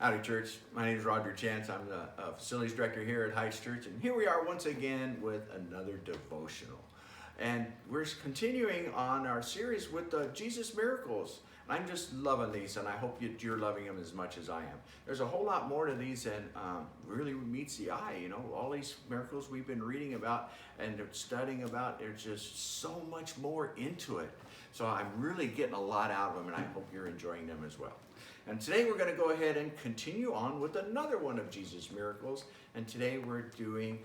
Howdy, church. My name is Roger Chance. I'm the facilities director here at Heights Church, and here we are once again with another devotional. And we're continuing on our series with Jesus miracles. I'm just loving these, and I hope you're loving them as much as I am. There's a whole lot more to these than really meets the eye. You know, all these miracles we've been reading about and studying about, there's just so much more into it. So I'm really getting a lot out of them, and I hope you're enjoying them as well. And today we're going to go ahead and continue on with another one of Jesus' miracles. And today we're doing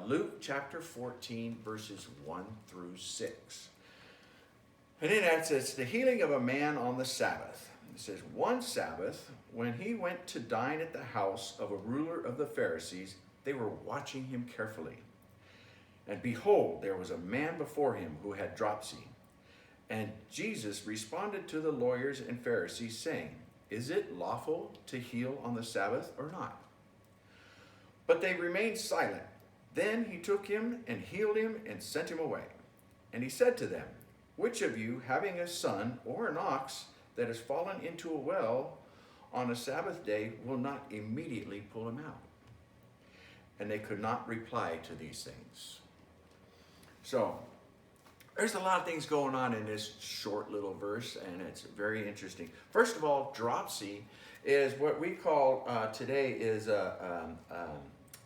Luke chapter 14, verses 1 through 6. And in that it says, the healing of a man on the Sabbath. It says, one Sabbath, when he went to dine at the house of a ruler of the Pharisees, they were watching him carefully. And behold, there was a man before him who had dropsy. And Jesus responded to the lawyers and Pharisees, saying, is it lawful to heal on the Sabbath or not? But they remained silent. Then he took him and healed him and sent him away. And he said to them, which of you, having a son or an ox that has fallen into a well on a Sabbath day, will not immediately pull him out? And they could not reply to these things. So, there's a lot of things going on in this short little verse, and it's very interesting. First of all, dropsy is what we call today is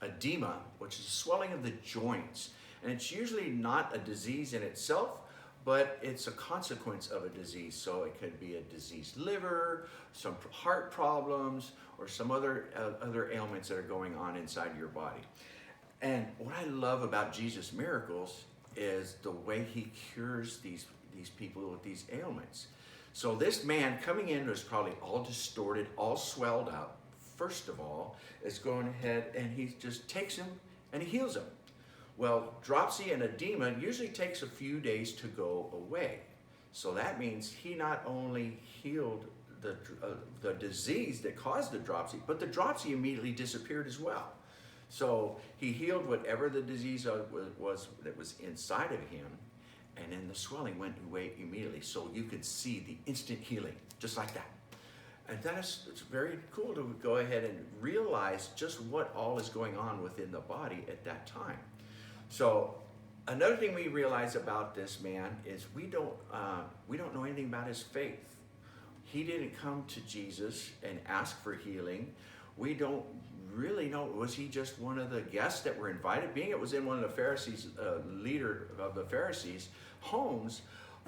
edema, which is swelling of the joints. And it's usually not a disease in itself, but it's a consequence of a disease. So it could be a diseased liver, some heart problems, or some other ailments that are going on inside your body. And what I love about Jesus' miracles is the way he cures these people with these ailments. So this man coming in was probably all distorted, all swelled up. First of all, is going ahead and he just takes him and he heals him. Well, dropsy and edema usually takes a few days to go away. So that means he not only healed the disease that caused the dropsy, but the dropsy immediately disappeared as well. So he healed whatever the disease was that was inside of him, and then the swelling went away immediately. So you could see the instant healing, just like that. And it's very cool to go ahead and realize just what all is going on within the body at that time. So another thing we realize about this man is we don't know anything about his faith. He didn't come to Jesus and ask for healing. We don't really know, was he just one of the guests that were invited? Being it was in one of the Pharisees, leader of the Pharisees' homes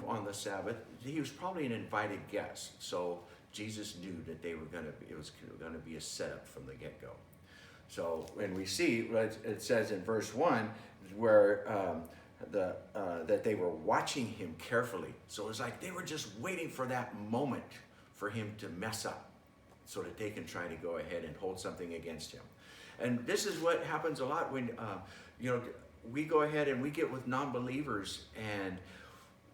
on the Sabbath, he was probably an invited guest. So Jesus knew that it was going to be a setup from the get-go. So when we see, it says in verse 1, where that they were watching him carefully. So it's like they were just waiting for that moment for him to mess up, so that they can try to go ahead and hold something against him. And this is what happens a lot when, we go ahead and we get with non-believers, and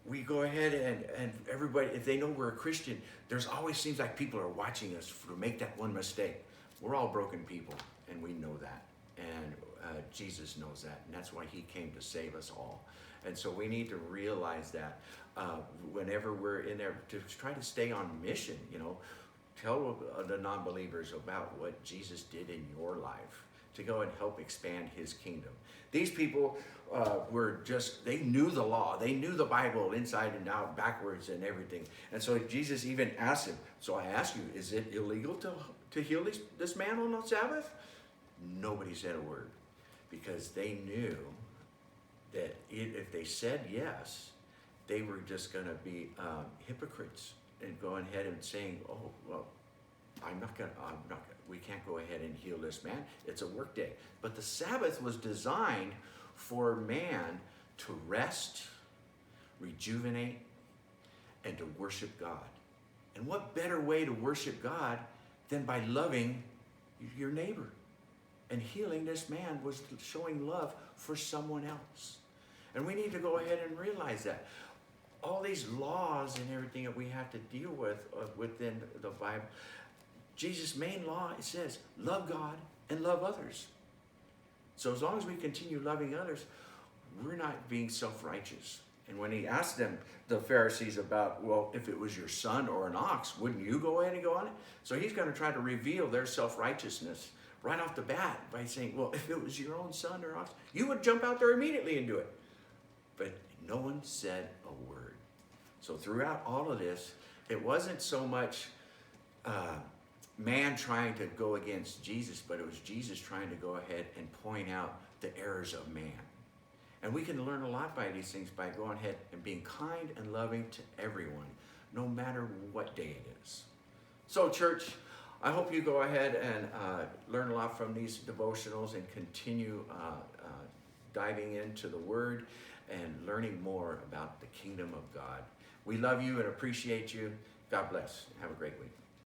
we go ahead and everybody, if they know we're a Christian, there's always seems like people are watching us to make that one mistake. We're all broken people, and we know that. And Jesus knows that, and that's why he came to save us all. And so we need to realize that whenever we're in there, to try to stay on mission, tell the non-believers about what Jesus did in your life to go and help expand his kingdom. These people they knew the law. They knew the Bible inside and out, backwards and everything. And so Jesus even asked him, so I ask you, is it illegal to heal this man on the Sabbath? Nobody said a word, because they knew that if they said yes, they were just going to be hypocrites and going ahead and saying, oh, well, we can't go ahead and heal this man. It's a work day. But the Sabbath was designed for man to rest, rejuvenate, and to worship God. And what better way to worship God than by loving your neighbor? And healing this man was showing love for someone else. And we need to go ahead and realize that. All these laws and everything that we have to deal with within the Bible, Jesus' main law, it says, love God and love others. So as long as we continue loving others, we're not being self-righteous. And when he asked them, the Pharisees, about, well, if it was your son or an ox, wouldn't you go ahead and go on it? So he's going to try to reveal their self-righteousness right off the bat by saying, well, if it was your own son or ox, you would jump out there immediately and do it. But no one said a word. So throughout all of this, it wasn't so much man trying to go against Jesus, but it was Jesus trying to go ahead and point out the errors of man. And we can learn a lot by these things by going ahead and being kind and loving to everyone, no matter what day it is. So, church, I hope you go ahead and learn a lot from these devotionals and continue diving into the Word and learning more about the kingdom of God. We love you and appreciate you. God bless. Have a great week.